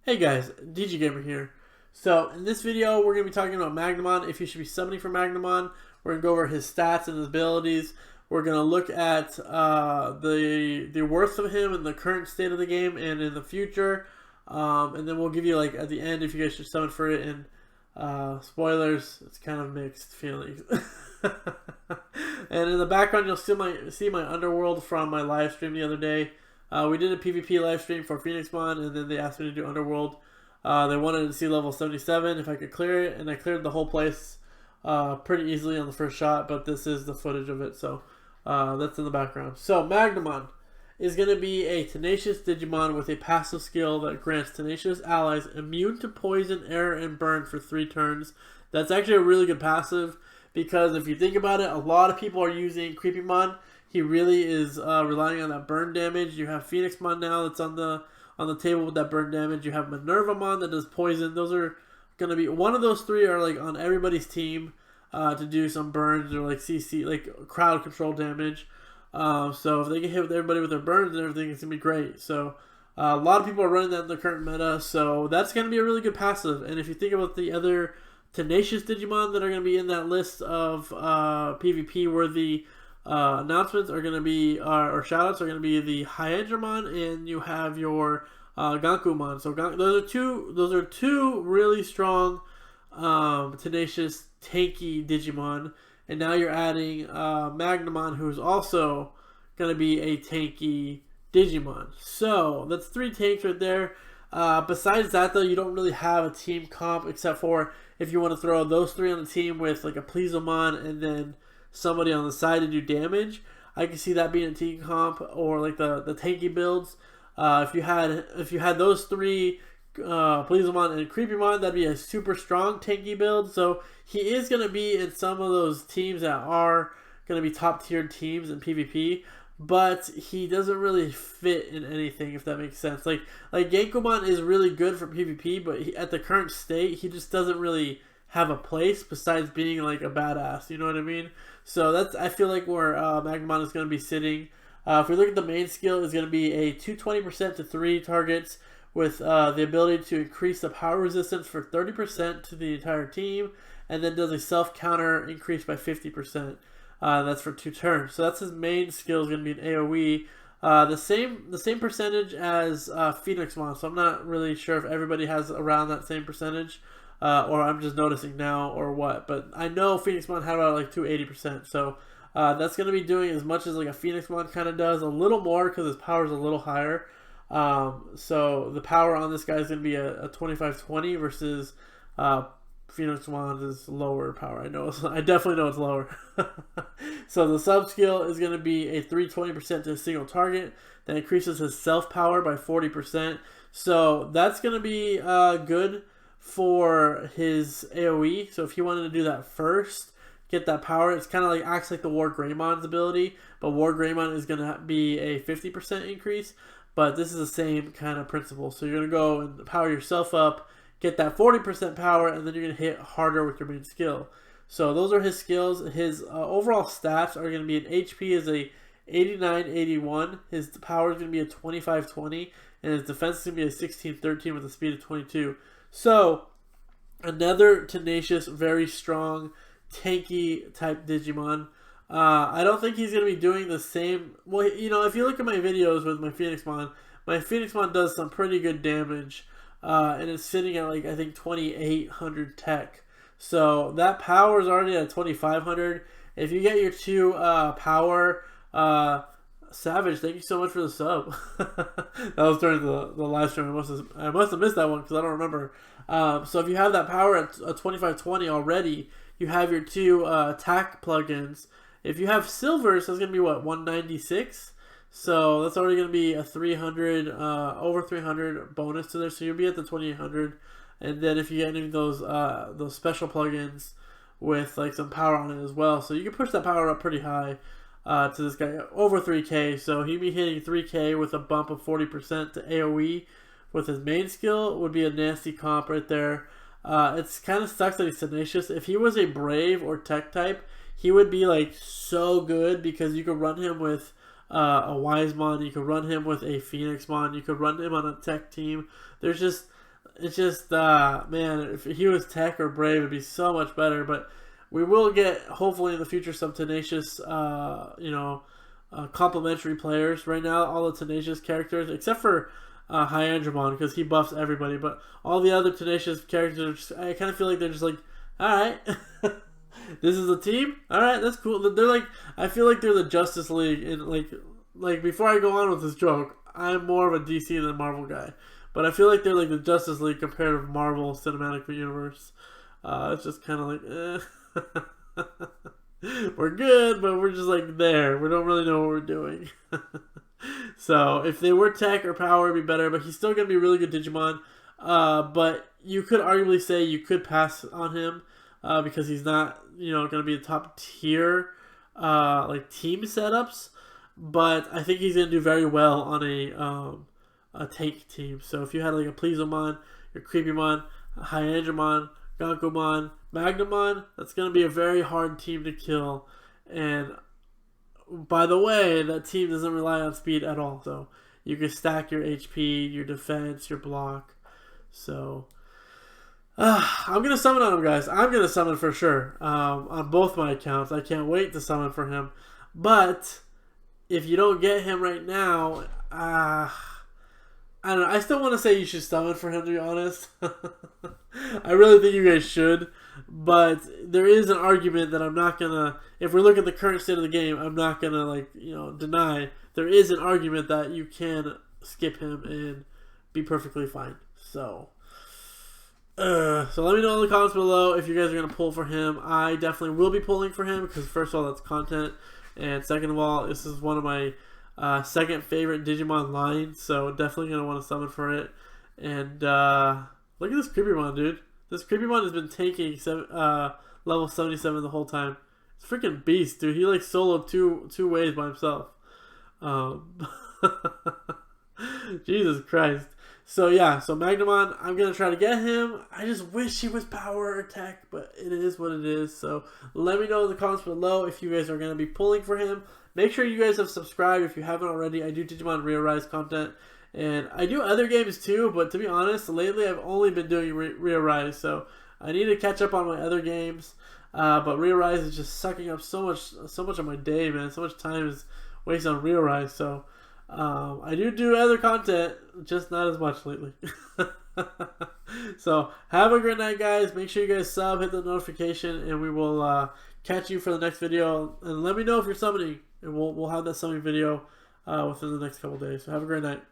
Hey guys, DIGi Gamer here. So in this video, we're going to be talking about Magnamon, if you should be summoning for Magnamon. We're going to go over his stats and his abilities. We're going to look at the worth of him in the current state of the game and in the future. And then we'll give you, like, at the end, if you guys should summon for it. And spoilers, it's kind of mixed feelings. And in the background, you'll see my Underworld from my live stream the other day. We did a PvP live stream for Phoenixmon, and then they asked me to do Underworld. They wanted to see level 77 if I could clear it, and I cleared the whole place pretty easily on the first shot, but this is the footage of it, so that's in the background. So Magnamon is going to be a tenacious Digimon with a passive skill that grants tenacious allies immune to poison, air, and burn for 3 turns. That's actually a really good passive, because if you think about it, a lot of people are using Creepymon. He really is relying on that burn damage. You have Phoenixmon now that's on the table with that burn damage. You have Minervamon that does poison. Those are going to be, one of those 3 are like on everybody's team to do some burns or like CC, like crowd control damage. So if they can hit with everybody with their burns and everything, it's going to be great. So a lot of people are running that in the current meta. So that's going to be a really good passive. And if you think about the other tenacious Digimon that are going to be in that list of PvP worthy announcements are going to be, or shoutouts are going to be the Hyendramon, and you have your Gankumon. So those are two really strong, tenacious, tanky Digimon. And now you're adding Magnamon, who's also going to be a tanky Digimon. So that's 3 tanks right there. Besides that, though, you don't really have a team comp, except for if you want to throw those 3 on the team with like a Pleasomon and then somebody on the side to do damage. I can see that being a team comp, or like the tanky builds. If you had those 3, Pleasomon and Creepymon, that'd be a super strong tanky build. So he is going to be in some of those teams that are going to be top tiered teams in PvP, but he doesn't really fit in anything, if that makes sense. Like Gankumon is really good for PvP, but at the current state, he just doesn't really have a place besides being like a badass, you know what I mean? So that's, I feel like, where Magnamon is going to be sitting. If we look at the main skill, it's going to be a 220% to 3 targets with the ability to increase the power resistance for 30% to the entire team, and then does a self counter increase by 50%. That's for 2 turns. So that's his main skill, is going to be an AoE. The same percentage as Phoenixmon. So I'm not really sure if everybody has around that same percentage. Or I'm just noticing now, or what. But I know Phoenixmon had about like 280%. So that's going to be doing as much as like a Phoenixmon kind of does. A little more because his power is a little higher. So the power on this guy is going to be a 2520 versus Phoenixmon's is lower power. I definitely know it's lower. So the sub skill is going to be a 320% to a single target. That increases his self power by 40%. So that's going to be good for his AoE. So if he wanted to do that first, get that power, it's kind of like, acts like the War Greymon's ability, but War Greymon is going to be a 50% increase, but this is the same kind of principle. So you're going to go and power yourself up, get that 40% power, and then you're going to hit harder with your main skill. So those are his skills. His overall stats are going to be, an HP is a 8981, his power is going to be a 2520, and his defense is going to be a 1613 with a speed of 22. So, another tenacious, very strong, tanky type Digimon. I don't think he's going to be doing the same. Well, you know, if you look at my videos with my Phoenixmon does some pretty good damage. And it's sitting at, like, I think 2800 tech. So, that power is already at 2500. If you get your 2 power, Savage, thank you so much for the sub. That was during the live stream. I must have missed that one because I don't remember. So if you have that power at 2520 already, you have your 2 attack plugins. If you have silvers, that's going to be what, 196? So that's already going to be a 300, over 300 bonus to there. So you'll be at the 2800. And then if you get any of those special plugins with like some power on it as well, so you can push that power up pretty high. To this guy, over 3k, so he'd be hitting 3k with a bump of 40% to AoE with his main skill. Would be a nasty comp right there. It's kind of sucks that he's tenacious. If he was a brave or tech type, he would be like so good, because you could run him with a Wisemon, you could run him with a Phoenixmon, you could run him on a tech team. There's just It's just, man, if he was Tech or Brave, it'd be so much better. But we will get, hopefully in the future, some Tenacious, complementary players. Right now, all the Tenacious characters, except for Hyandramon, because he buffs everybody. But all the other Tenacious characters, I kind of feel like they're just like, alright, this is a team? Alright, that's cool. They're like, I feel like they're the Justice League. And like before I go on with this joke, I'm more of a DC than Marvel guy. But I feel like they're like the Justice League compared to Marvel Cinematic Universe. It's just kind of like, we're good, but we're just like there. We don't really know what we're doing. So if they were Tech or Power, it'd be better. But he's still going to be a really good Digimon. But you could arguably say you could pass on him because he's not, going to be a top tier like team setups. But I think he's going to do very well on a tank team. So if you had like a Pleasomon, your Creepymon, Hyandramon, Gankumon, Magnamon, that's going to be a very hard team to kill. And by the way, that team doesn't rely on speed at all. So you can stack your HP, your defense, your block. So I'm going to summon on him, guys. I'm going to summon for sure on both my accounts. I can't wait to summon for him. But if you don't get him right now, I don't know. I still want to say you should summon for him, to be honest. I really think you guys should. But there is an argument that I'm not going to... If we look at the current state of the game, I'm not going to, deny. There is an argument that you can skip him and be perfectly fine. So let me know in the comments below if you guys are going to pull for him. I definitely will be pulling for him because, first of all, that's content. And second of all, this is one of my... second favorite Digimon line, so definitely going to want to summon for it. And look at this Creepymon, dude. This Creepymon has been tanking level 77 the whole time. It's a freaking beast, dude. He like soloed two ways by himself. Jesus Christ. So yeah, so Magnamon, I'm going to try to get him. I just wish he was Power or Tech, but it is what it is. So let me know in the comments below if you guys are going to be pulling for him. Make sure you guys have subscribed if you haven't already. I do Digimon ReArise content. And I do other games too, but to be honest, lately I've only been doing ReArise. So I need to catch up on my other games. But ReArise is just sucking up so much of my day, man. So much time is wasted on ReArise. So I do other content, just not as much lately. So have a great night, guys. Make sure you guys sub, hit the notification, and we will catch you for the next video. And let me know if you're summoning, and we'll have that summoning video within the next couple days. So have a great night.